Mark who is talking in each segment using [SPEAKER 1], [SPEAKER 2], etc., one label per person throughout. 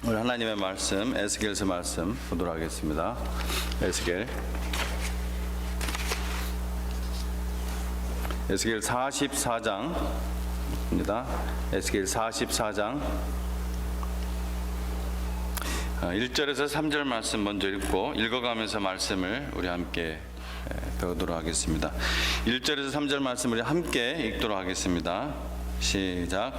[SPEAKER 1] 오늘 하나님의 말씀, 에스겔서 말씀 보도록 하겠습니다. 에스겔 44장입니다. 에스겔 44장 1절에서 3절 말씀 먼저 읽어가면서 말씀을 우리 함께 배우도록 하겠습니다. 1절에서 3절 말씀 우리 함께 읽도록 하겠습니다. 시작.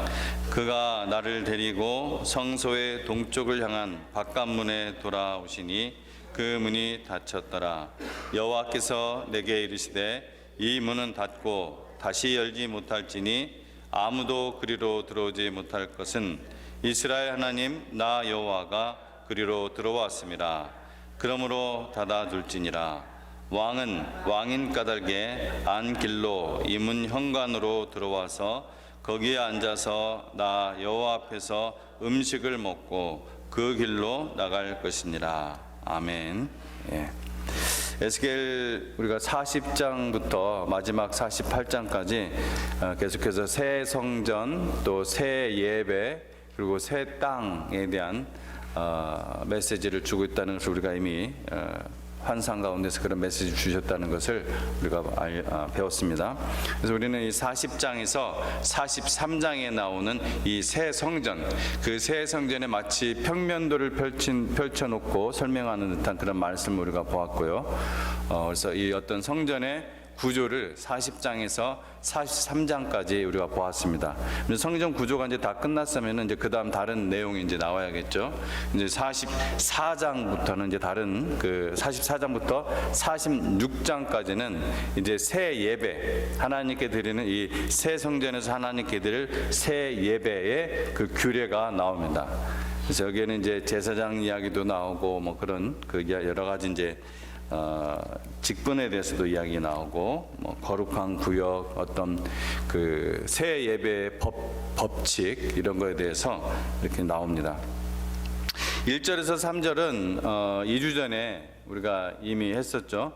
[SPEAKER 1] 그가 나를 데리고 성소의 동쪽을 향한 바깥문에 돌아오시니 그 문이 닫혔더라. 여호와께서 내게 이르시되 이 문은 닫고 다시 열지 못할지니 아무도 그리로 들어오지 못할 것은 이스라엘 하나님 나 여호와가 그리로 들어왔음이라. 그러므로 닫아둘지니라. 왕은 왕인 까닭에 안 길로 이 문 현관으로 들어와서 거기에 앉아서 나 여호와 앞에서 음식을 먹고 그 길로 나갈 것이니라. 아멘. 예. 에스겔 우리가 40장부터 마지막 48장까지 계속해서 새 성전, 또 새 예배, 그리고 새 땅에 대한 메시지를 주고 있다는 것을 우리가 이미 환상 가운데서 그런 메시지를 주셨다는 것을 우리가 배웠습니다. 그래서 우리는 이 40장에서 43장에 나오는 이 새 성전, 그 새 성전에 마치 평면도를 펼쳐놓고 설명하는 듯한 그런 말씀을 우리가 보았고요. 그래서 이 어떤 성전의 구조를 40장에서 43장까지 우리가 보았습니다. 성전 구조가 이제 다 끝났으면 이제 그 다음 다른 내용이 이제 나와야겠죠. 이제 44장부터는 이제 다른 44장부터 46장까지는 이제 새 예배, 하나님께 드리는 이 새 성전에서 하나님께 드릴 새 예배의 그 규례가 나옵니다. 그래서 여기에는 이제 제사장 이야기도 나오고 뭐 그런 여러 가지 이제 직분에 대해서도 이야기 나오고, 뭐 거룩한 구역, 어떤 그 새 예배의 법칙 이런 거에 대해서 이렇게 나옵니다. 1절에서 3절은 2주 전에 우리가 이미 했었죠.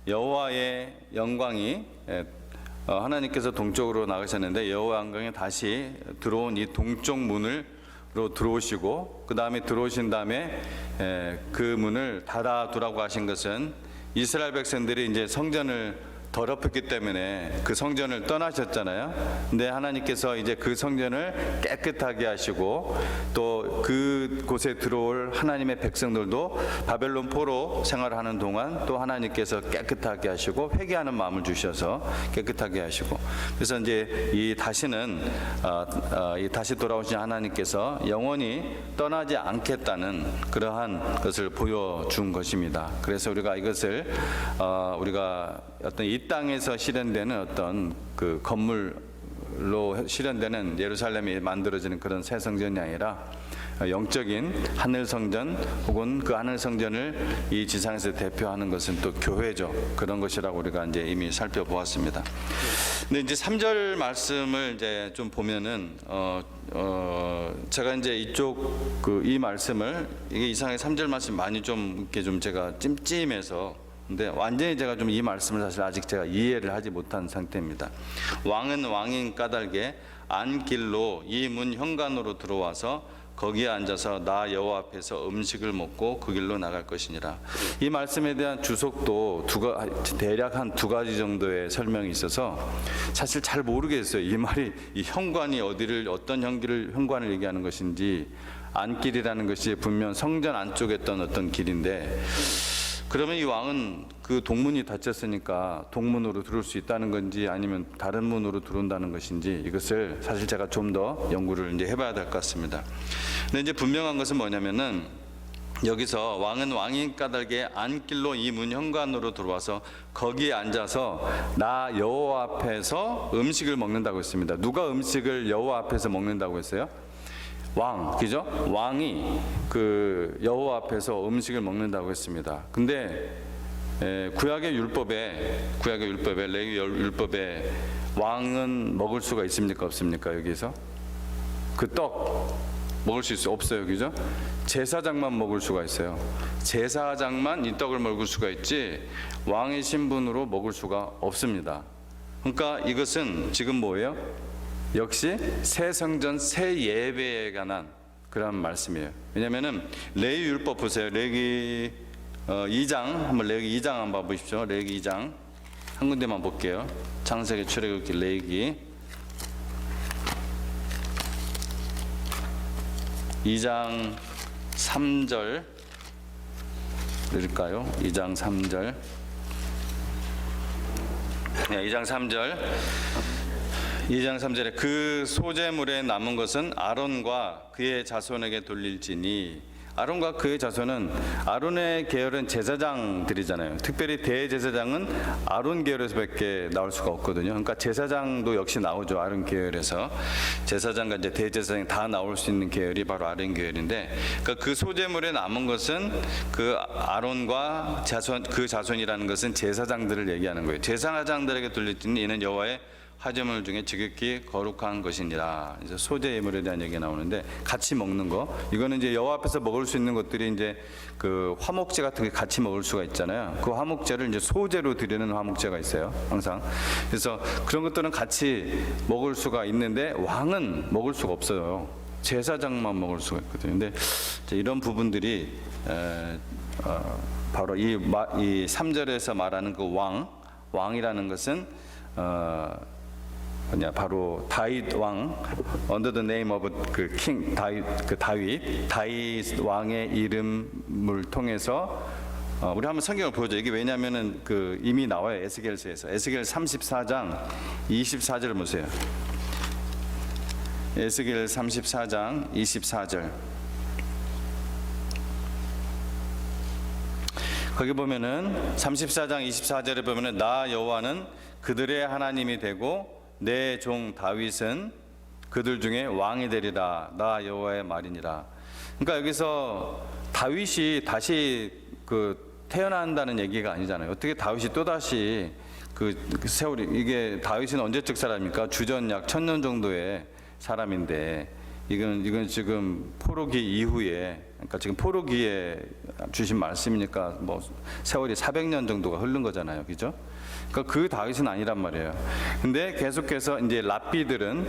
[SPEAKER 1] 여호와의 영광이 하나님께서 동쪽으로 나가셨는데 여호와 영광이 다시 들어온 이 동쪽 문으로 들어오시고, 그 다음에 들어오신 다음에 그 문을 닫아두라고 하신 것은 이스라엘 백성들이 이제 성전을 더럽혔기 때문에 그 성전을 떠나셨잖아요. 근데 하나님께서 이제 그 성전을 깨끗하게 하시고, 또 그곳에 들어올 하나님의 백성들도 바벨론 포로 생활하는 동안 또 하나님께서 깨끗하게 하시고 회개하는 마음을 주셔서 깨끗하게 하시고, 그래서 이제 이 다시는 다시 돌아오신 하나님께서 영원히 떠나지 않겠다는 그러한 것을 보여준 것입니다. 그래서 우리가 이것을 우리가 어떤 이 땅에서 실현되는 어떤 그 건물로 실현되는 예루살렘이 만들어지는 그런 새 성전이 아니라 영적인 하늘 성전, 혹은 그 하늘 성전을 이 지상에서 대표하는 것은 또 교회죠. 그런 것이라고 우리가 이제 이미 살펴보았습니다. 근데 이제 3절 말씀을 이제 좀 보면은 제가 이제 이쪽 이 말씀을 이게 이상하게 3절 말씀 많이 좀 이렇게 좀 제가 찜찜해서, 근데 완전히 제가 좀 이 말씀을 사실 아직 제가 이해를 하지 못한 상태입니다. 왕은 왕인 까닭에 안 길로 이 문 현관으로 들어와서 거기에 앉아서 나 여호와 앞에서 음식을 먹고 그 길로 나갈 것이니라. 이 말씀에 대한 주석도 대략 한 두 가지 정도의 설명이 있어서 사실 잘 모르겠어요. 이 말이 이 현관이 어떤 현관을 얘기하는 것인지, 안길이라는 것이 분명 성전 안쪽에 있던 어떤 길인데, 그러면 이 왕은 그 동문이 닫혔으니까 동문으로 들어올 수 있다는 건지 아니면 다른 문으로 들어온다는 것인지, 이것을 사실 제가 좀 더 연구를 이제 해봐야 될 것 같습니다. 근데 이제 분명한 것은 뭐냐면은, 여기서 왕은 왕인 까닭에 안길로 이 문 현관으로 들어와서 거기에 앉아서 나 여호와 앞에서 음식을 먹는다고 했습니다. 누가 음식을 여호와 앞에서 먹는다고 했어요? 왕, 그죠? 왕이 그 여호와 앞에서 음식을 먹는다고 했습니다. 근데 구약의 율법에 레위 율법에 왕은 먹을 수가 있습니까, 없습니까? 여기서 그 떡 먹을 수 없어요, 그죠? 제사장만 먹을 수가 있어요. 제사장만 이 떡을 먹을 수가 있지 왕의 신분으로 먹을 수가 없습니다. 그러니까 이것은 지금 뭐예요? 역시 새 성전 새 예배에 관한 그런 말씀이에요. 왜냐하면은 레위율법 보세요. 레위 2장 한번 레위 2장 한번 보십시오. 레위 2장 한 군데만 볼게요. 창세기 출애굽기 레위 2장 3절 읽을까요? 2장 3절. 네, 2장 3절. 2장 3절에 그 소재물에 남은 것은 아론과 그의 자손에게 돌릴지니, 아론과 그의 자손은, 아론의 계열은 제사장들이잖아요. 특별히 대제사장은 아론 계열에서밖에 나올 수가 없거든요. 그러니까 제사장도 역시 나오죠. 아론 계열에서 제사장과 이제 대제사장이 다 나올 수 있는 계열이 바로 아론 계열인데, 그러니까 그 소재물에 남은 것은 그 아론과 자손, 그 자손이라는 것은 제사장들을 얘기하는 거예요. 제사장들에게 돌릴지니 이는 여호와의 화제물 중에 지극히 거룩한 것이니라. 이제 소재 예물에 대한 얘기가 나오는데, 같이 먹는 거, 이거는 이제 여호와 앞에서 먹을 수 있는 것들이 이제 그 화목제 같은 게 같이 먹을 수가 있잖아요. 그 화목제를 이제 소재로 드리는 화목제가 있어요, 항상. 그래서 그런 것들은 같이 먹을 수가 있는데 왕은 먹을 수가 없어요. 제사장만 먹을 수가 있거든요. 근데 이런 부분들이 바로 이 3절에서 말하는 그 왕이라는 것은 바로 다윗 왕, under the name of 그 king 다윗 왕의 이름을 통해서 우리 한번 성경을 보죠. 이게 왜냐하면은 그 이미 나와요. 에스겔서에서. 에스겔 34장 24절을 보세요. 에스겔 34장 24절. 거기 보면은 34장 24절에 보면은 나 여호와는 그들의 하나님이 되고 내 종 다윗은 그들 중에 왕이 되리라. 나 여호와의 말이니라. 그러니까 여기서 다윗이 다시 그 태어난다는 얘기가 아니잖아요. 어떻게 다윗이 또 다시 그 세월이, 이게 다윗은 언제적 사람입니까? 주전 약 1000년 정도의 사람인데, 이건 지금 포로기 이후에, 그러니까 지금 포로기에 주신 말씀이니까 뭐 세월이 400년 정도가 흐른 거잖아요, 그죠? 그러니까 그 다윗은 아니란 말이에요. 근데 계속해서 이제 랍비들은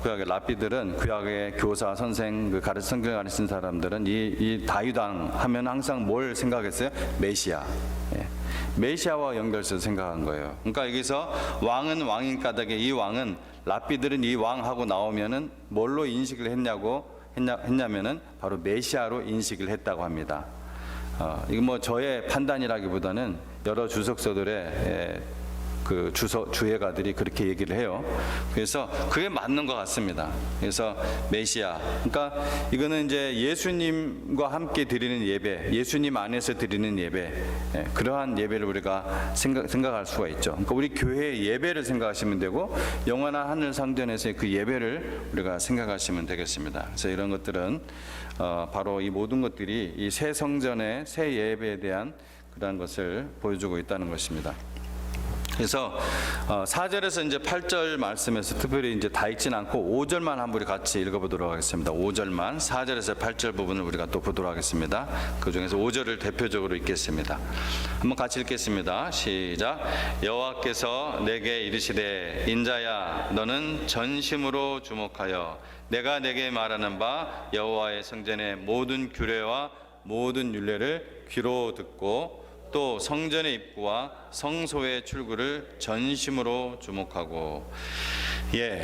[SPEAKER 1] 구약의 랍비들은, 구약의 교사 선생, 그 성경을 가르치는 사람들은 이 다윗 왕 하면 항상 뭘 생각했어요? 메시아. 예. 메시아와 연결해서 생각한 거예요. 그러니까 여기서 왕은 왕인 까닭에, 이 왕은, 랍비들은 이 왕하고 나오면은 뭘로 인식을 했냐면은 바로 메시아로 인식을 했다고 합니다. 이거 뭐 저의 판단이라기보다는 여러 주석서들의 그 주해가들이 그렇게 얘기를 해요. 그래서 그게 맞는 것 같습니다. 그래서 메시아, 그러니까 이거는 이제 예수님과 함께 드리는 예배, 예수님 안에서 드리는 예배, 그러한 예배를 우리가 생각할 수가 있죠. 그러니까 우리 교회의 예배를 생각하시면 되고, 영원한 하늘 상전에서의 그 예배를 우리가 생각하시면 되겠습니다. 그래서 이런 것들은 바로 이 모든 것들이 이 새 성전의 새 예배에 대한 그러한 것을 보여주고 있다는 것입니다. 그래서 4절에서 이제 8절 말씀에서 특별히 이제 다 읽진 않고 5절만 한번 우리 같이 읽어보도록 하겠습니다. 5절만, 4절에서 8절 부분을 우리가 또 보도록 하겠습니다. 그 중에서 5절을 대표적으로 읽겠습니다. 한번 같이 읽겠습니다. 시작. 여호와께서 내게 이르시되 인자야 너는 전심으로 주목하여 내가 내게 말하는 바 여호와의 성전의 모든 규례와 모든 율례를 귀로 듣고 또 성전의 입구와 성소의 출구를 전심으로 주목하고.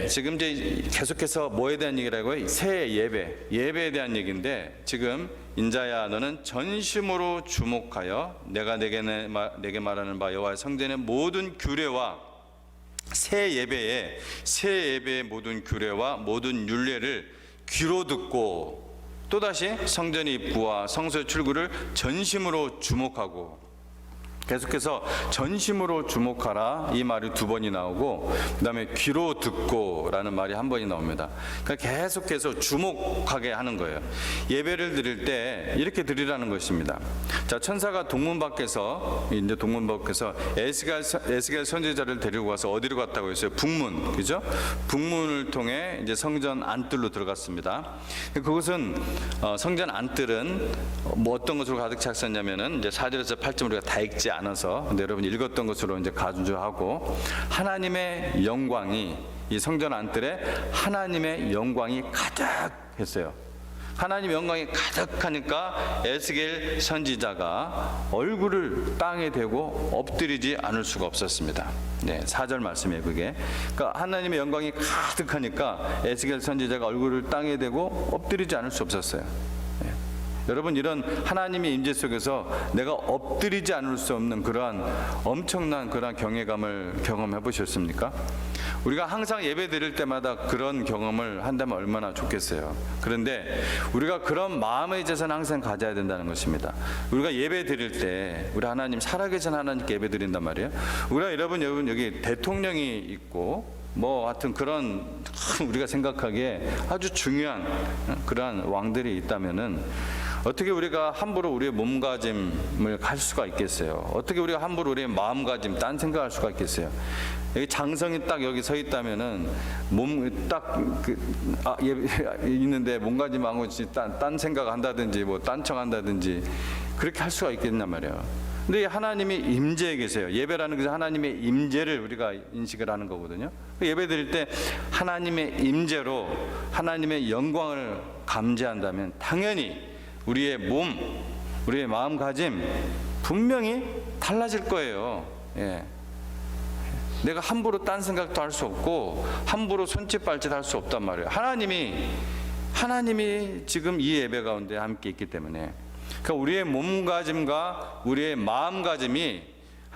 [SPEAKER 1] 지금 이제 계속해서 뭐에 대한 얘기라고요? 새 예배에 대한 얘기인데, 지금 인자야 너는 전심으로 주목하여 내가 내게 말하는 바 여호와의 성전의 모든 규례와 새 예배의 모든 규례와 모든 율례를 귀로 듣고, 또다시 성전의 입구와 성소의 출구를 전심으로 주목하고. 계속해서 전심으로 주목하라 이 말이 2번이 나오고, 그 다음에 귀로 듣고 라는 말이 1번이 나옵니다. 그러니까 계속해서 주목하게 하는 거예요. 예배를 드릴 때 이렇게 드리라는 것입니다. 자, 천사가 동문 밖에서 에스겔 선지자를 데리고 가서 어디로 갔다고 했어요? 북문, 그죠? 북문을 통해 이제 성전 안뜰로 들어갔습니다. 그것은 성전 안뜰은 뭐 어떤 것으로 가득 찼었냐면은 이제 4절에서 8절 우리가 다 읽지 않아서 근데 여러분 읽었던 것으로 이제 간주하고, 하나님의 영광이, 이 성전 안뜰에 하나님의 영광이 가득했어요. 하나님의 영광이 가득하니까 에스겔 선지자가 얼굴을 땅에 대고 엎드리지 않을 수가 없었습니다. 네, 4절 말씀이에요, 그게. 그러니까 하나님의 영광이 가득하니까 에스겔 선지자가 얼굴을 땅에 대고 엎드리지 않을 수 없었어요. 네. 여러분, 이런 하나님의 임재 속에서 내가 엎드리지 않을 수 없는 그러한 엄청난 그러한 경외감을 경험해 보셨습니까? 우리가 항상 예배 드릴 때마다 그런 경험을 한다면 얼마나 좋겠어요. 그런데 우리가 그런 마음의 제사는 항상 가져야 된다는 것입니다. 우리가 예배 드릴 때 우리 하나님, 살아계신 하나님께 예배 드린단 말이에요. 우리가 여러분 여기 대통령이 있고 뭐 하여튼 그런 우리가 생각하기에 아주 중요한 그러한 왕들이 있다면은 어떻게 우리가 함부로 우리의 몸가짐을 갈 수가 있겠어요? 어떻게 우리가 함부로 우리의 마음가짐 딴 생각할 수가 있겠어요? 여기 장성이 딱 여기 서 있다면은 몸 딱 있는데 몸가짐하고 딴 생각한다든지 뭐 딴청한다든지 그렇게 할 수가 있겠냔 말이에요. 근데 하나님이 임재에 계세요. 예배라는 것은 하나님의 임재를 우리가 인식을 하는 거거든요. 예배 드릴 때 하나님의 임재로 하나님의 영광을 감지한다면 당연히 우리의 몸, 우리의 마음가짐 분명히 달라질 거예요. 예. 내가 함부로 딴 생각도 할 수 없고 함부로 손짓 발짓 할 수 없단 말이에요. 하나님이 지금 이 예배 가운데 함께 있기 때문에, 그러니까 우리의 몸가짐과 우리의 마음가짐이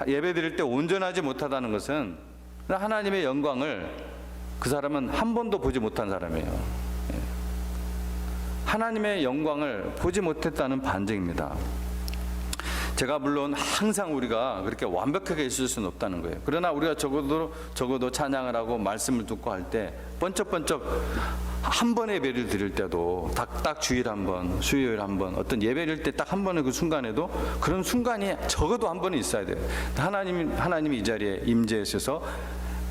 [SPEAKER 1] 예배 드릴 때 온전하지 못하다는 것은 하나님의 영광을 그 사람은 한 번도 보지 못한 사람이에요. 하나님의 영광을 보지 못했다는 반증입니다. 제가 물론 항상 우리가 그렇게 완벽하게 있을 수는 없다는 거예요. 그러나 우리가 적어도 찬양을 하고 말씀을 듣고 할 때 번쩍번쩍 한 번의 예배를 드릴 때도 딱 주일 한 번, 수요일 한 번, 어떤 예배를 때 딱 한 번의 그 순간에도 그런 순간이 적어도 한 번은 있어야 돼요. 하나님이 이 자리에 임재하셔서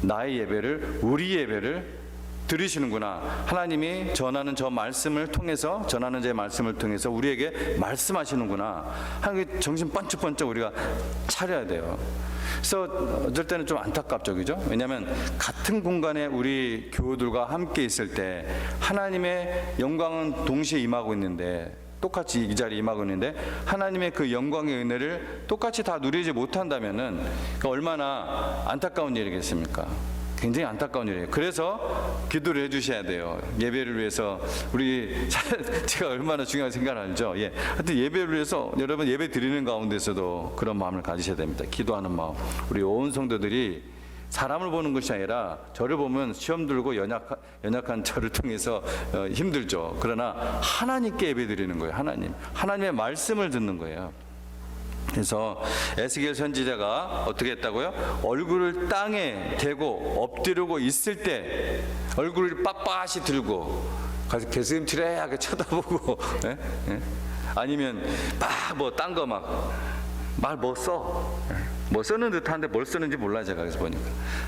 [SPEAKER 1] 나의 예배를, 우리 예배를 들으시는구나. 하나님이 전하는 제 말씀을 통해서 우리에게 말씀하시는구나. 하는 정신 번쩍번쩍 우리가 차려야 돼요. 그래서 어쩔 때는 좀 안타깝죠, 그죠? 왜냐하면 같은 공간에 우리 교우들과 함께 있을 때 하나님의 영광은 동시에 임하고 있는데, 똑같이 이 자리에 임하고 있는데 하나님의 그 영광의 은혜를 똑같이 다 누리지 못한다면은 얼마나 안타까운 일이겠습니까? 굉장히 안타까운 일이에요. 그래서 기도를 해주셔야 돼요. 예배를 위해서 제가 얼마나 중요하게 생각하는지. 예. 하여튼 예배를 위해서 여러분 예배 드리는 가운데서도 그런 마음을 가지셔야 됩니다. 기도하는 마음. 우리 온 성도들이 사람을 보는 것이 아니라 저를 보면 시험 들고 연약한 저를 통해서 힘들죠. 그러나 하나님께 예배 드리는 거예요. 하나님의 말씀을 듣는 거예요. 그래서 에스겔 선지자가 어떻게 했다고요? 얼굴을 땅에 대고 엎드리고 있을 때 얼굴을 빳빳이 들고 가서 개슴츠레하게 쳐다보고 예? 예? 아니면 막 뭐 딴 거 말 뭐 쓰는 듯한데 뭘 쓰는지 몰라. 제가 그래서 보니까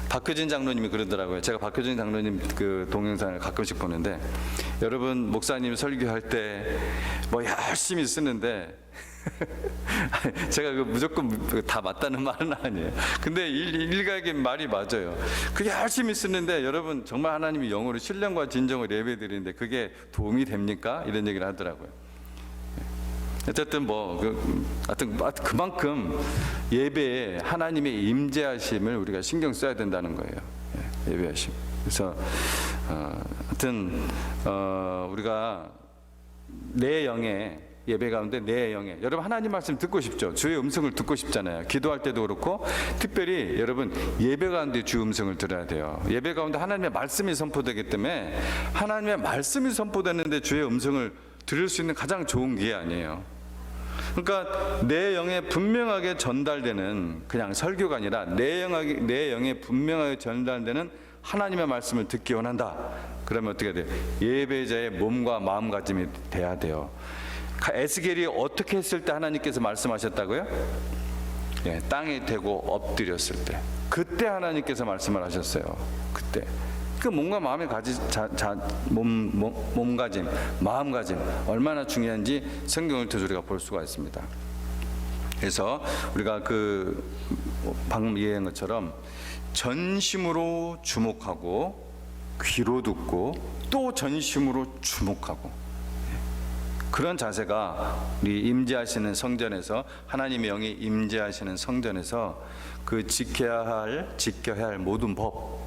[SPEAKER 1] 박효진 장로님이 그러더라고요. 제가 박효진 장로님 그 동영상을 가끔씩 보는데, 여러분 목사님 설교할 때 뭐 열심히 쓰는데 제가 무조건 다 맞다는 말은 아니에요. 근데 일각의 말이 맞아요. 그게 열심히 쓰는데 여러분 정말 하나님이 영으로 신령과 진정을 예배드리는데 그게 도움이 됩니까? 이런 얘기를 하더라고요. 어쨌든 하여튼 그만큼 예배에 하나님의 임재하심을 우리가 신경 써야 된다는 거예요. 예배하심. 그래서 하여튼 우리가 내 영에, 예배 가운데 내 영에, 여러분 하나님 말씀 듣고 싶죠? 주의 음성을 듣고 싶잖아요. 기도할 때도 그렇고 특별히 여러분 예배 가운데 주 음성을 들어야 돼요. 예배 가운데 하나님의 말씀이 선포되기 때문에 하나님의 말씀이 선포되는데 주의 음성을 들을 수 있는 가장 좋은 기회 아니에요. 그러니까 내 영에 분명하게 전달되는, 그냥 설교가 아니라 내 영에 분명하게 전달되는 하나님의 말씀을 듣기 원한다. 그러면 어떻게 돼요? 예배자의 몸과 마음가짐이 돼야 돼요. 에스겔이 어떻게 했을 때 하나님께서 말씀하셨다고요? 예, 땅에 대고 엎드렸을 때, 그때 하나님께서 말씀을 하셨어요. 그때 그 몸과 마음의 몸가짐, 마음가짐 얼마나 중요한지 성경을 통해서 우리가 볼 수가 있습니다. 그래서 우리가 방금 이해한 것처럼 전심으로 주목하고 귀로 듣고 또 전심으로 주목하고, 그런 자세가 우리 임재하시는 성전에서, 하나님의 영이 임재하시는 성전에서 그 지켜야 할 모든 법,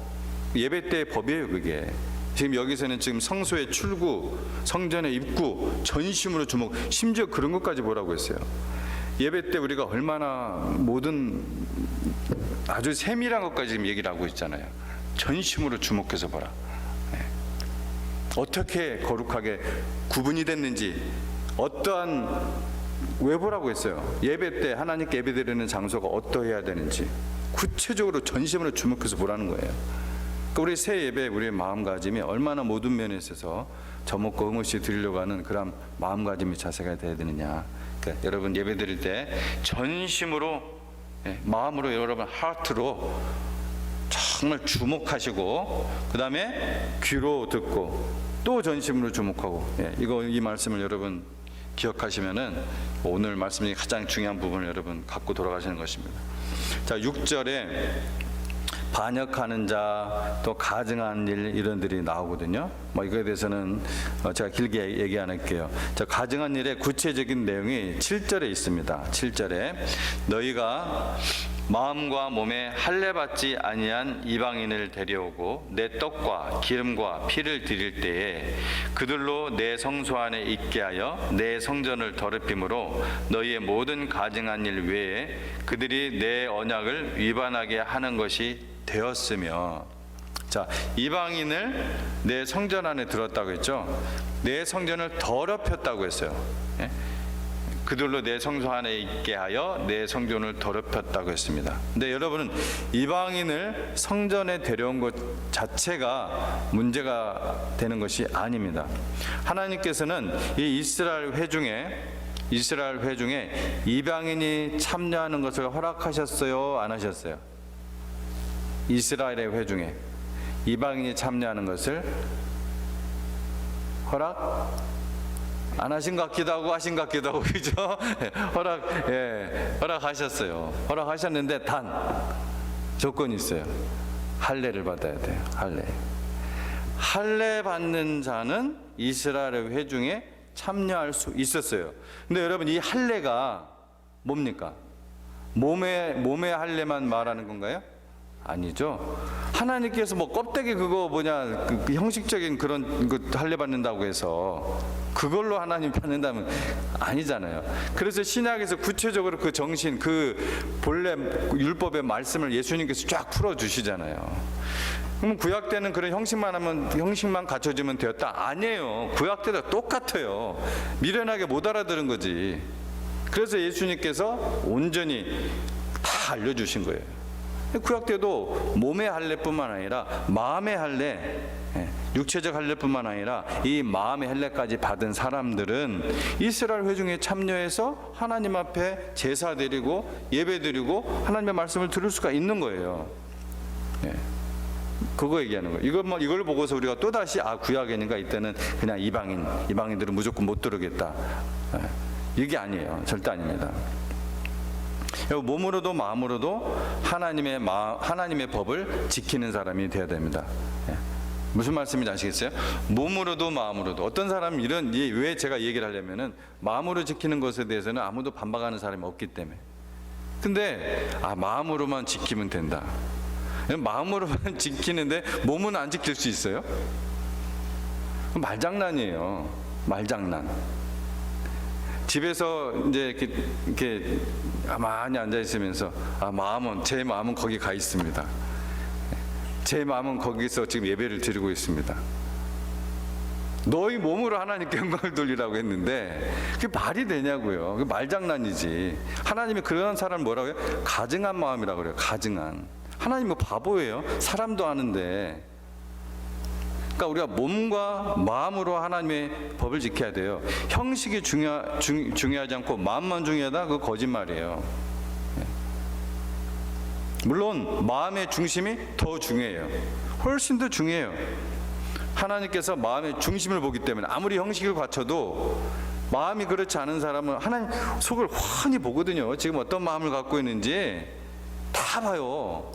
[SPEAKER 1] 예배 때의 법이에요. 그게 지금 여기서는 지금 성소의 출구, 성전의 입구, 전심으로 주목, 심지어 그런 것까지 보라고 했어요. 예배 때 우리가 얼마나 모든 아주 세밀한 것까지 지금 얘기를 하고 있잖아요. 전심으로 주목해서 보라. 어떻게 거룩하게 구분이 됐는지, 어떠한, 왜 보라고 했어요? 예배 때 하나님께 예배드리는 장소가 어떠해야 되는지 구체적으로 전심으로 주목해서 보라는 거예요. 그러니까 우리 새 예배, 우리의 마음가짐이 얼마나 모든 면에 있어서 저먹고 흠없이 드리려고 하는 그런 마음가짐이 자세가 돼야 되느냐. 그러니까 여러분 예배 드릴 때 전심으로, 마음으로, 여러분 하트로 정말 주목하시고, 그 다음에 귀로 듣고 또 전심으로 주목하고, 이 말씀을 여러분 기억하시면은 오늘 말씀이 가장 중요한 부분을 여러분 갖고 돌아가시는 것입니다. 자, 6절에 반역하는 자, 또 가증한 일, 이런들이 나오거든요. 이거에 대해서는 제가 길게 얘기 안 할게요. 자, 가증한 일의 구체적인 내용이 7절에 있습니다. 7절에 너희가 마음과 몸에 할례받지 아니한 이방인을 데려오고 내 떡과 기름과 피를 드릴 때에 그들로 내 성소 안에 있게 하여 내 성전을 더럽힘으로 너희의 모든 가증한 일 외에 그들이 내 언약을 위반하게 하는 것이 되었으며. 자, 이방인을 내 성전 안에 들었다고 했죠. 내 성전을 더럽혔다고 했어요. 그들로 내 성소 안에 있게 하여 내 성전을 더럽혔다고 했습니다. 근데 여러분은 이방인을 성전에 데려온 것 자체가 문제가 되는 것이 아닙니다. 하나님께서는 이 이스라엘 회중에 이방인이 참여하는 것을 허락하셨어요, 안 하셨어요? 이스라엘의 회중에 이방인이 참여하는 것을 허락 안 하신 것 같기도 하고 하신 것 같기도 하고, 그죠? 허락하셨어요. 허락하셨는데 단 조건이 있어요. 할례를 받아야 돼요. 할례 받는 자는 이스라엘 회중에 참여할 수 있었어요. 근데 여러분, 이 할례가 뭡니까? 몸의 할례만 말하는 건가요? 아니죠. 하나님께서 껍데기 그 형식적인 그런 거 할례 받는다고 해서 그걸로 하나님 받는다면 아니잖아요. 그래서 신약에서 구체적으로 그 정신, 그 본래 율법의 말씀을 예수님께서 쫙 풀어 주시잖아요. 그럼 구약 때는 그런 형식만 갖춰지면 되었다? 아니에요. 구약 때도 똑같아요. 미련하게 못 알아들은 거지. 그래서 예수님께서 온전히 다 알려주신 거예요. 구약 때도 몸의 할례뿐만 아니라 마음의 할례, 육체적 할례뿐만 아니라 이 마음의 할례까지 받은 사람들은 이스라엘 회중에 참여해서 하나님 앞에 제사 드리고 예배 드리고 하나님의 말씀을 들을 수가 있는 거예요. 그거 얘기하는 거예요. 이걸 보고서 우리가 또다시 구약이니까 이때는 그냥 이방인들은 무조건 못 들어오겠다, 이게 아니에요. 절대 아닙니다. 몸으로도 마음으로도 하나님의 법을 지키는 사람이 되어야 됩니다. 무슨 말씀인지 아시겠어요? 몸으로도 마음으로도. 어떤 사람은 왜 제가 얘기를 하려면은 마음으로 지키는 것에 대해서는 아무도 반박하는 사람이 없기 때문에. 근데 마음으로만 지키면 된다. 마음으로만 지키는데 몸은 안 지킬 수 있어요? 말장난이에요. 말장난. 집에서 이제 이렇게 가만히 앉아 있으면서 제 마음은 거기 가 있습니다. 제 마음은 거기서 지금 예배를 드리고 있습니다. 너희 몸으로 하나님께 영광을 돌리라고 했는데 그게 말이 되냐고요. 그게 말장난이지. 하나님이 그런 사람을 뭐라고 해요? 가증한 마음이라고 그래요. 가증한. 하나님은 바보예요. 사람도 아는데. 그러니까 우리가 몸과 마음으로 하나님의 법을 지켜야 돼요. 형식이 중요하지 않고 마음만 중요하다? 그거 거짓말이에요. 물론 마음의 중심이 더 중요해요. 훨씬 더 중요해요. 하나님께서 마음의 중심을 보기 때문에 아무리 형식을 갖춰도 마음이 그렇지 않은 사람은 하나님 속을 훤히 보거든요. 지금 어떤 마음을 갖고 있는지 다 봐요.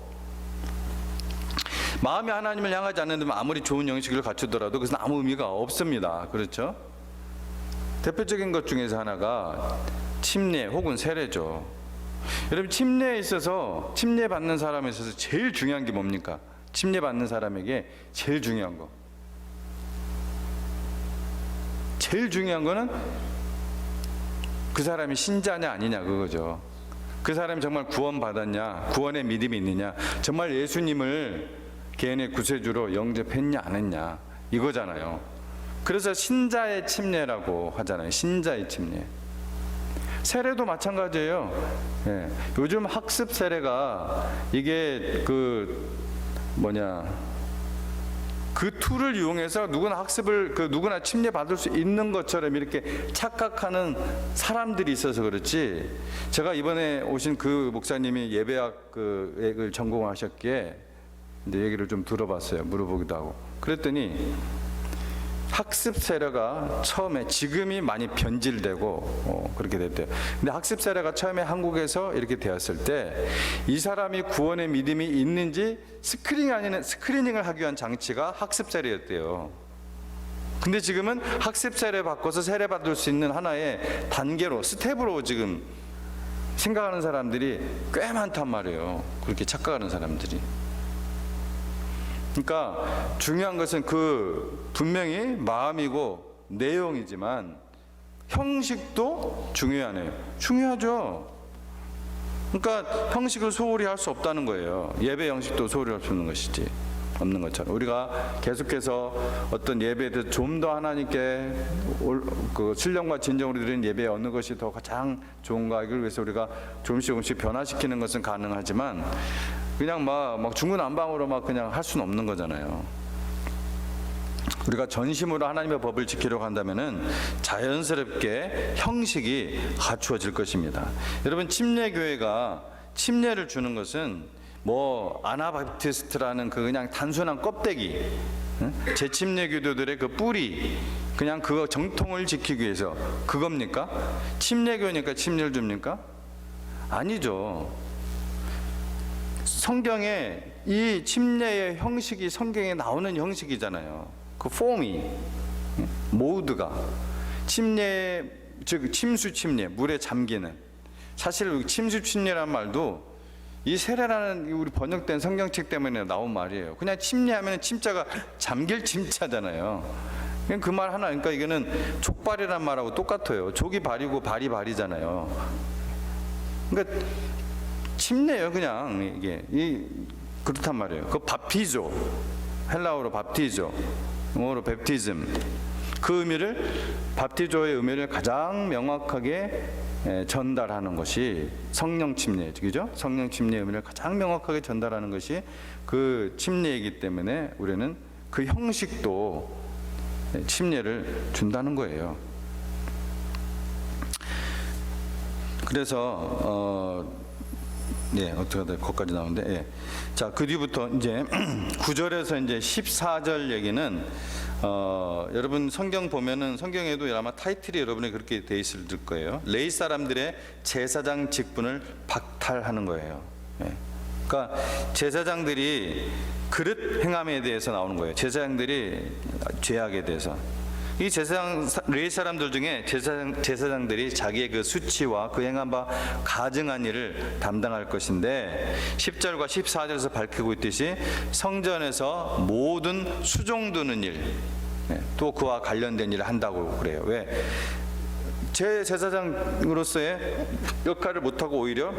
[SPEAKER 1] 마음이 하나님을 향하지 않는다면 아무리 좋은 형식을 갖추더라도 그것은 아무 의미가 없습니다. 그렇죠? 대표적인 것 중에서 하나가 침례 혹은 세례죠. 여러분, 침례에 있어서, 침례 받는 사람에 있어서 제일 중요한 게 뭡니까? 침례 받는 사람에게 제일 중요한 거, 제일 중요한 거는 그 사람이 신자냐 아니냐, 그거죠. 그 사람이 정말 구원 받았냐, 구원의 믿음이 있느냐, 정말 예수님을 개인의 구세주로 영접했냐 안 했냐, 이거잖아요. 그래서 신자의 침례라고 하잖아요. 신자의 침례. 세례도 마찬가지예요. 예. 요즘 학습 세례가 이게 그 툴을 이용해서 누구나 학습을, 누구나 침례 받을 수 있는 것처럼 이렇게 착각하는 사람들이 있어서 그렇지, 제가 이번에 오신 그 목사님이 예배학 을 전공하셨기에 이제 얘기를 좀 들어봤어요. 물어보기도 하고. 그랬더니 학습 세례가 처음에, 지금이 많이 변질되고 그렇게 됐대요. 근데 학습 세례가 처음에 한국에서 이렇게 되었을 때 이 사람이 구원의 믿음이 있는지 스크리닝을 하기 위한 장치가 학습 세례였대요. 근데 지금은 학습 세례 바꿔서 세례 받을 수 있는 하나의 단계로, 스텝으로 지금 생각하는 사람들이 꽤 많단 말이에요. 그렇게 착각하는 사람들이. 그러니까 중요한 것은 분명히 마음이고 내용이지만 형식도 중요하네요. 중요하죠. 그러니까 형식을 소홀히 할 수 없다는 거예요. 예배 형식도 소홀히 할 수 없는 것이지, 없는 것처럼 우리가 계속해서 어떤 예배에 대해서 좀 더 하나님께 신령과 진정으로 드리는 예배에 어느 것이 더 가장 좋은가, 이걸 위해서 우리가 조금씩 변화시키는 것은 가능하지만 그냥 막 중구난방으로 그냥 할 수는 없는 거잖아요. 우리가 전심으로 하나님의 법을 지키려고 한다면은 자연스럽게 형식이 갖추어질 것입니다. 여러분, 침례교회가 침례를 주는 것은 아나바프티스트라는 그냥 단순한 껍데기, 재침례 교도들의 그 뿌리, 그냥 그거 정통을 지키기 위해서 그겁니까? 침례교니까 침례를 줍니까? 아니죠. 성경에 이 침례의 형식이 성경에 나오는 형식이잖아요. 그 폼이, 모드가 침례, 즉 침수 침례, 물에 잠기는. 사실 침수 침례란 말도 이 세례라는 우리 번역된 성경책 때문에 나온 말이에요. 그냥 침례하면 침자가 잠길 침자잖아요. 그 말 하나. 그러니까 이거는 족발이란 말하고 똑같아요. 족이 발이고 발이 발이잖아요. 그러니까 침례예요, 그냥. 이게 그렇단 말이에요. 그 밥티조, 헬라어로 밥티조, 영어로 베프티즘. 그 의미를, 밥티조의 의미를 가장 명확하게 전달하는 것이 성령 침례죠. 성령 침례의 의미를 가장 명확하게 전달하는 것이 그 침례이기 때문에 우리는 그 형식도 침례를 준다는 거예요. 그래서 어떻게 하다 거기까지 나오는데, 자, 그 뒤부터 이제 9절에서 이제 14절 얘기는 여러분 성경 보면은, 성경에도 아마 타이틀이 여러분이 그렇게 돼 있을 거예요. 레위 사람들의 제사장 직분을 박탈하는 거예요. 그러니까 제사장들이 그릇 행함에 대해서 나오는 거예요. 제사장들이 죄악에 대해서. 이 레위 사람들 중에 제사장들이 자기의 그 수치와 그 행한 바 가증한 일을 담당할 것인데, 10절과 14절에서 밝히고 있듯이 성전에서 모든 수종 두는 일, 또 그와 관련된 일을 한다고 그래요. 왜? 제사장으로서의 역할을 못하고 오히려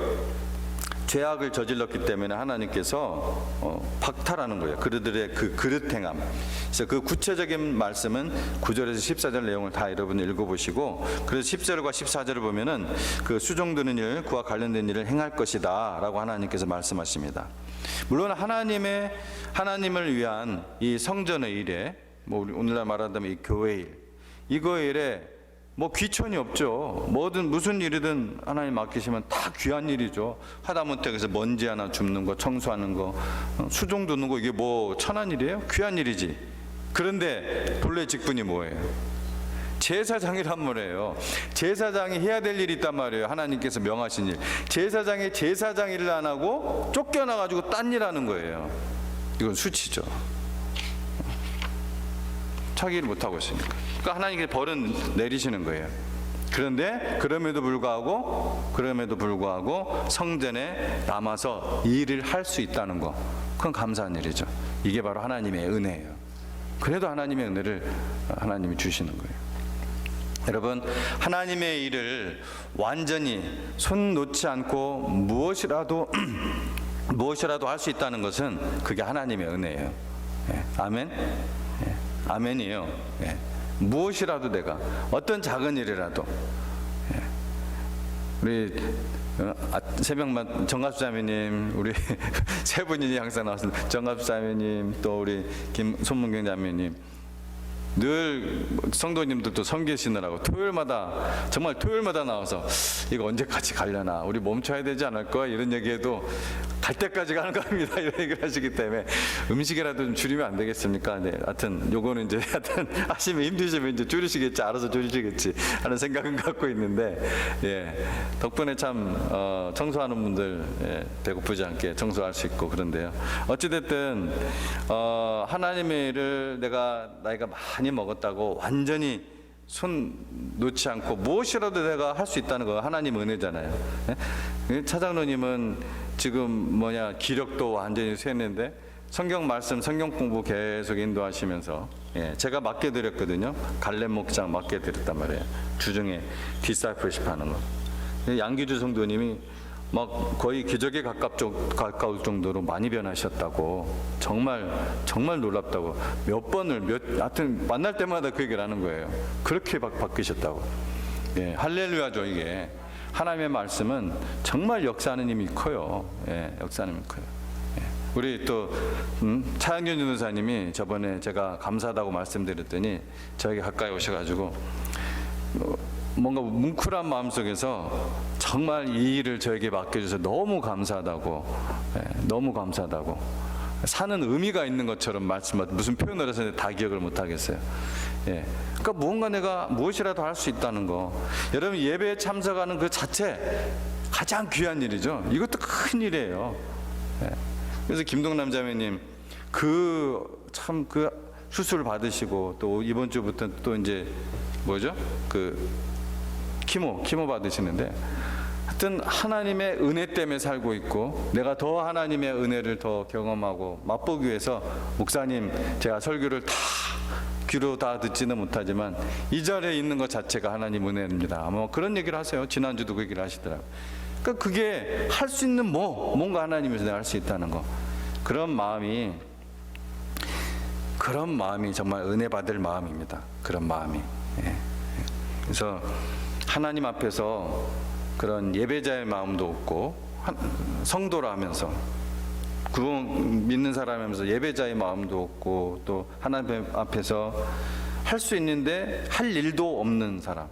[SPEAKER 1] 죄악을 저질렀기 때문에 하나님께서 박탈하는 거예요. 그들의 그 그릇 행함. 그래서 그 구체적인 말씀은 9절에서 14절 내용을 다 여러분 읽어보시고, 그래서 10절과 14절을 보면은 그 수종드는 일, 그와 관련된 일을 행할 것이다 라고 하나님께서 말씀하십니다. 물론 하나님을 위한 이 성전의 일에, 오늘날 말한다면 이 교회 일, 이거 일에 귀천이 없죠. 무슨 일이든 하나님 맡기시면 다 귀한 일이죠. 하다못해 그래서 먼지 하나 줍는 거, 청소하는 거, 수종 두는 거, 이게 천한 일이에요? 귀한 일이지. 그런데 본래 직분이 뭐예요? 제사장이란 말이에요. 제사장이 해야 될 일이 있단 말이에요. 하나님께서 명하신 일. 제사장이 제사장 일을 안 하고 쫓겨나가지고 딴 일 하는 거예요. 이건 수치죠. 자기 일 못하고 있으니까. 그러니까 하나님께 벌은 내리시는 거예요. 그런데 그럼에도 불구하고 성전에 남아서 일을 할 수 있다는 거, 그건 감사한 일이죠. 이게 바로 하나님의 은혜예요. 그래도 하나님의 은혜를 하나님이 주시는 거예요. 여러분, 하나님의 일을 완전히 손 놓지 않고 무엇이라도 할 수 있다는 것은 그게 하나님의 은혜예요. 예, 아멘. 예, 아멘이에요. 예, 무엇이라도 내가 어떤 작은 일이라도, 예, 우리 새벽만 정갑자매님, 우리 세 분이 항상 나왔습니다. 정갑자매님, 또 우리 손문경 자매님, 늘 성도님들도 섬기시느라고 정말 토요일마다 나와서 이거 언제까지 가려나, 우리 멈춰야 되지 않을까, 이런 얘기해도 갈 때까지 가는 겁니다, 이런 얘기를 하시기 때문에 음식이라도 좀 줄이면 안 되겠습니까? 네, 하여튼 요거는 이제 하시면 힘드시면 이제 줄이시겠지, 알아서 줄이시겠지 하는 생각은 갖고 있는데, 예, 덕분에 참 청소하는 분들, 예, 배고프지 않게 청소할 수 있고 그런데요. 어찌됐든 하나님의 일을 내가 나이가 많이 먹었다고 완전히 손 놓지 않고 무엇이라도 내가 할 수 있다는 거 하나님 은혜잖아요. 예? 차장로님은 지금 기력도 완전히 쇠는데 성경 말씀, 성경 공부 계속 인도하시면서, 예, 제가 맡게 드렸거든요. 갈렙 목장 맡게 드렸단 말이에요. 주중에 디사이플십 하는 거. 양기주 성도님이 막 거의 기적에 가까울 정도로 많이 변하셨다고, 정말 놀랍다고, 하여튼 만날 때마다 그 얘기를 하는 거예요. 그렇게 바뀌셨다고. 예, 할렐루야죠. 이게 하나님의 말씀은 정말 역사하는 힘이 커요. 예, 역사하는 힘이 커요. 예. 우리 또 차영균 전도사님이 저번에 제가 감사하다고 말씀드렸더니 저에게 가까이 오셔가지고 뭔가 뭉클한 마음속에서 정말 이 일을 저에게 맡겨줘서 너무 감사하다고, 예, 너무 감사하다고, 사는 의미가 있는 것처럼 무슨 표현을 해서 다 기억을 못 하겠어요. 예, 그러니까 무언가 내가 무엇이라도 할 수 있다는 거, 여러분 예배에 참석하는 그 자체 가장 귀한 일이죠. 이것도 큰 일이에요. 예, 그래서 김동남 자매님 그 수술 받으시고 또 이번 주부터 또 이제 키모 받으시는데, 하여튼 하나님의 은혜 때문에 살고 있고, 내가 더 하나님의 은혜를 더 경험하고 맛보기 위해서, 목사님 제가 설교를 다 귀로 다 듣지는 못하지만 이 자리에 있는 것 자체가 하나님 은혜입니다. 아마 그런 얘기를 하세요. 지난주도 그 얘기를 하시더라고요. 그러니까 그게 할 수 있는 뭔가 하나님에서 내가 할 수 있다는 거, 그런 마음이 정말 은혜 받을 마음입니다. 그런 마음이. 예. 그래서 하나님 앞에서 그런 예배자의 마음도 없고, 성도라 하면서, 구원 믿는 사람이면서 예배자의 마음도 없고, 또 하나님 앞에서 할 수 있는데 할 일도 없는 사람,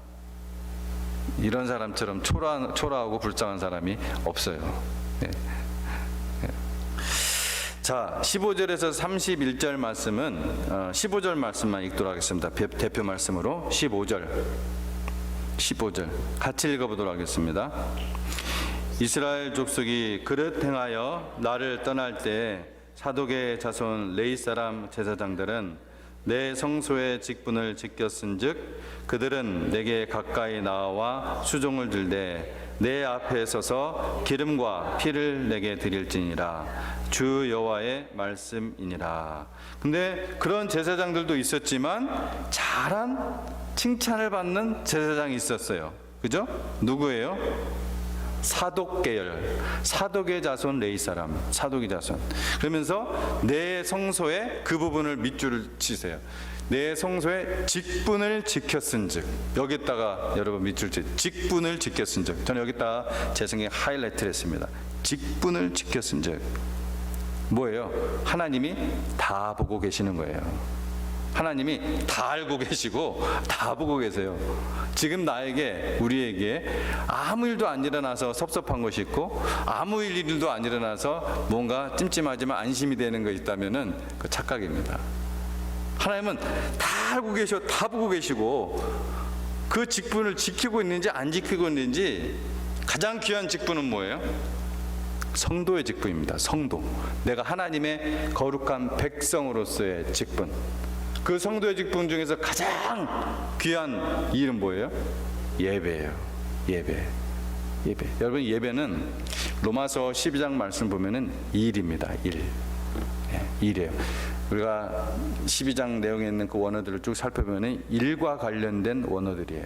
[SPEAKER 1] 이런 사람처럼 초라하고 불쌍한 사람이 없어요. 예. 예. 자, 15절에서 31절 말씀은 15절 말씀만 읽도록 하겠습니다. 대표 말씀으로 15절 같이 읽어보도록 하겠습니다. 이스라엘 족속이 그릇 행하여 나를 떠날 때 사독의 자손 레위 사람 제사장들은 내 성소의 직분을 지켰은즉 그들은 내게 가까이 나와 수종을 들되 내 앞에 서서 기름과 피를 내게 드릴지니라. 주 여호와의 말씀이니라. 근데 그런 제사장들도 있었지만 잘한 칭찬을 받는 제사장이 있었어요. 그죠? 누구예요? 사독 계열, 사독의 자손 레위 사람, 사독의 자손. 그러면서 내 성소에 그 부분을 밑줄을 치세요. 내 성소에 직분을 지켰은즉, 여기다가 여러분 밑줄 치, 직분을 지켰은즉. 저는 여기다가 제 생각에 하이라이트를 했습니다. 직분을 지켰은즉 뭐예요? 하나님이 다 보고 계시는 거예요. 하나님이 다 알고 계시고 다 보고 계세요. 지금 우리에게 아무 일도 안 일어나서 섭섭한 것이 있고, 아무 일도 안 일어나서 뭔가 찜찜하지만 안심이 되는 거 있다면은 그 착각입니다. 하나님은 다 알고 계셔, 다 보고 계시고, 그 직분을 지키고 있는지 안 지키고 있는지. 가장 귀한 직분은 뭐예요? 성도의 직분입니다. 성도. 내가 하나님의 거룩한 백성으로서의 직분. 그 성도의 직분 중에서 가장 귀한 일은 뭐예요? 예배예요. 예배. 여러분, 예배는 로마서 12장 말씀 보면은 일입니다. 일이에요. 우리가 12장 내용에 있는 그 원어들을 쭉 살펴보면 일과 관련된 원어들이에요.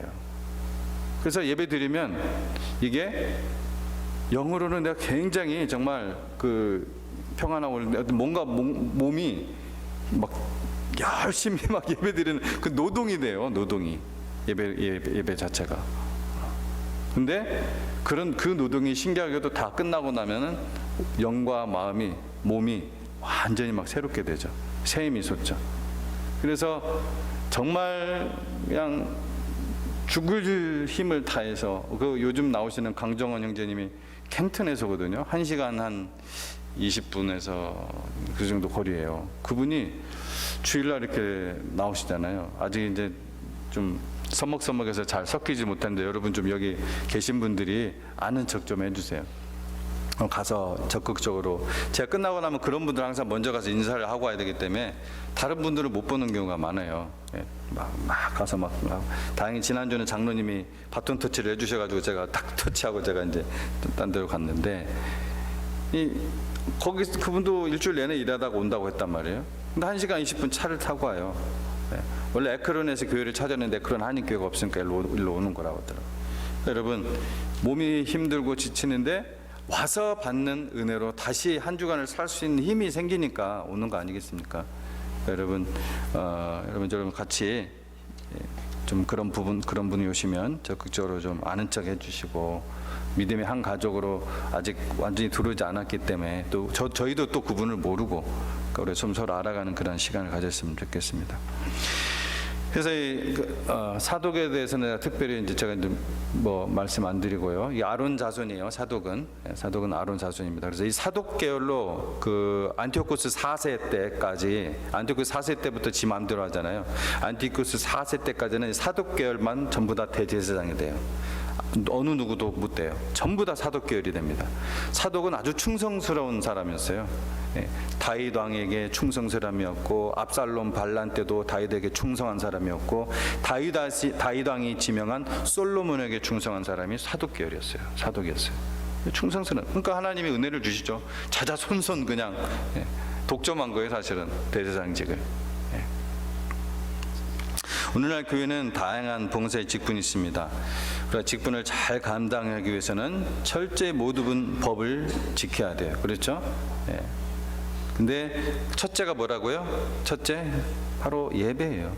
[SPEAKER 1] 그래서 예배 드리면 이게 영으로는 내가 굉장히 정말 그 평안하고 뭔가 몸이 막 열심히 막 예배 드리는 그 노동이 돼요. 노동이. 예배 자체가. 근데 그런 그 노동이 신기하게도 다 끝나고 나면은 영과 마음이, 몸이 완전히 막 새롭게 되죠. 새 힘이 솟죠. 그래서 정말 그냥 죽을 힘을 다해서, 그 요즘 나오시는 강정원 형제님이 켄튼에서거든요. 1시간 한 20분에서 그 정도 거리예요. 그분이 주일날 이렇게 나오시잖아요. 아직 이제 좀 서먹서먹해서 잘 섞이지 못하는데 여러분 좀 여기 계신 분들이 아는 척 좀 해주세요. 가서 적극적으로, 제가 끝나고 나면 그런 분들 항상 먼저 가서 인사를 하고 와야 되기 때문에 다른 분들은 못 보는 경우가 많아요. 막 가서 막 다행히 지난주는 장로님이 바톤 터치를 해주셔가지고 제가 딱 터치하고 제가 이제 딴 데로 갔는데, 거기 그분도 일주일 내내 일하다가 온다고 했단 말이에요. 근데 1시간 20분 차를 타고 와요. 원래 에크론에서 교회를 찾았는데 그런 한인교회가 없으니까 일로 오는 거라고 하더라고요. 여러분, 몸이 힘들고 지치는데 와서 받는 은혜로 다시 한 주간을 살 수 있는 힘이 생기니까 오는 거 아니겠습니까? 여러분, 여러분 같이 좀 그런 분이 오시면 적극적으로 좀 아는 척 해주시고, 믿음의 한 가족으로 아직 완전히 들어오지 않았기 때문에 또 저희도 또 그분을 모르고, 그러니까 우리 좀 서로 알아가는 그런 시간을 가졌으면 좋겠습니다. 그래서 사독에 대해서는 내가 특별히 이제 제가 이제 뭐 말씀 안 드리고요. 이 아론 자손이에요. 사독은 아론 자손입니다. 그래서 이 사독 계열로 그 안티오코스 4세 때까지, 안티오코스 4세 때부터 지 마음대로 하잖아요. 안티오코스 4세 때까지는 사독 계열만 전부 다 대제사장이 돼요. 어느 누구도 못 돼요. 전부 다 사독 계열이 됩니다. 사독은 아주 충성스러운 사람이었어요. 다윗 왕에게 충성스러움이었고, 압살롬 반란 때도 다윗에게 충성한 사람이었고, 다윗 왕이 지명한 솔로몬에게 충성한 사람이 사독 계열이었어요. 사독이었어요. 충성스러운. 그러니까 하나님이 은혜를 주시죠. 자자손손 그냥 독점한 거예요, 사실은 대제사장직을. 오늘날 교회는 다양한 봉사의 직분이 있습니다. 그러나 직분을 잘 감당하기 위해서는 철저히 모든 법을 지켜야 돼요. 그렇죠? 근데 첫째가 뭐라고요? 첫째, 바로 예배예요.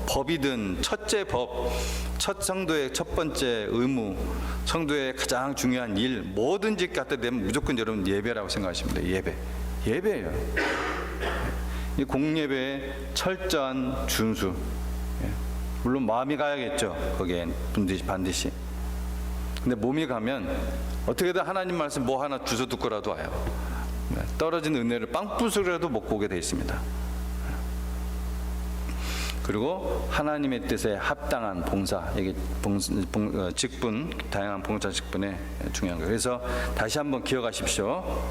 [SPEAKER 1] 법이든 첫째 법, 첫 성도의 첫 번째 의무, 성도의 가장 중요한 일, 뭐든지 갖다 대면 무조건 여러분 예배라고 생각하시면 돼요. 예배예요. 이 공예배의 철저한 준수. 물론 마음이 가야겠죠. 거기에 반드시. 근데 몸이 가면 어떻게든 하나님 말씀 뭐 하나 주워 듣고라도 와요. 떨어진 은혜를 빵 부수라도 먹고 오게 돼 있습니다. 그리고 하나님의 뜻에 합당한 봉사, 이게 직분, 다양한 봉사 직분에 중요한 거예요. 그래서 다시 한번 기억하십시오.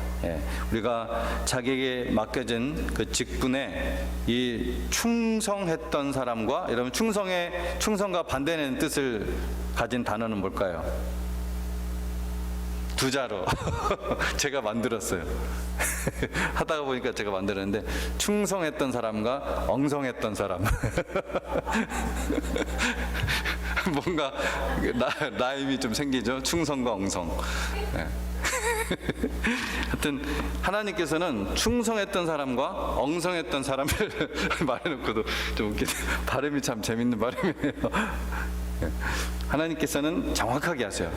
[SPEAKER 1] 우리가 자기에게 맡겨진 그 직분에 이 충성했던 사람과, 여러분 충성과 반대되는 뜻을 가진 단어는 뭘까요? 두 자로 제가 만들었어요. 하다가 보니까 제가 만들었는데, 충성했던 사람과 엉성했던 사람. 뭔가 나임이 좀 생기죠. 충성과 엉성. 하여튼 하나님께서는 충성했던 사람과 엉성했던 사람을 말해놓고도 좀 웃기네. 발음이 참 재밌는 발음이에요. 하나님께서는 정확하게 하세요.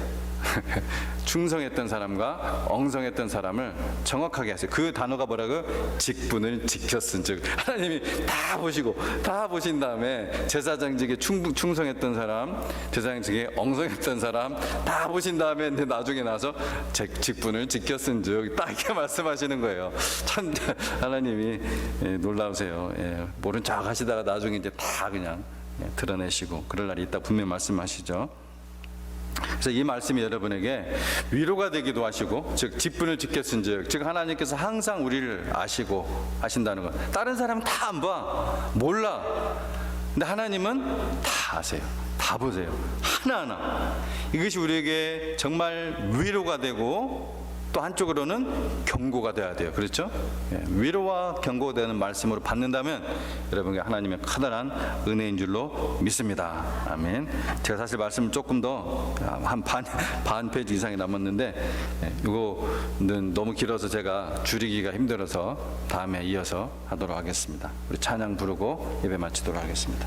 [SPEAKER 1] 충성했던 사람과 엉성했던 사람을 정확하게 하세요. 그 단어가 뭐라고요? 직분을 지켰은 즉, 하나님이 다 보신 다음에 제사장직에 충성했던 사람, 제사장직에 엉성했던 사람 다 보신 다음에 나중에 나서 직분을 지켰은 즉, 딱 이렇게 말씀하시는 거예요. 참 하나님이 놀라우세요. 모른 척 하시다가 나중에 이제 다 그냥 드러내시고 그럴 날이 있다 분명히 말씀하시죠. 그래서 이 말씀이 여러분에게 위로가 되기도 하시고, 즉 직분을 지켰은즉, 즉 하나님께서 항상 우리를 아시고 하신다는 것. 다른 사람은 다 안 봐, 몰라. 근데 하나님은 다 아세요. 다 보세요. 하나하나. 이것이 우리에게 정말 위로가 되고 또 한쪽으로는 경고가 돼야 돼요. 그렇죠? 위로와 경고가 되는 말씀으로 받는다면 여러분께 하나님의 커다란 은혜인 줄로 믿습니다. 아멘. 제가 사실 말씀을 조금 더 한 반 페이지 이상이 남았는데 이거는 너무 길어서 제가 줄이기가 힘들어서 다음에 이어서 하도록 하겠습니다. 우리 찬양 부르고 예배 마치도록 하겠습니다.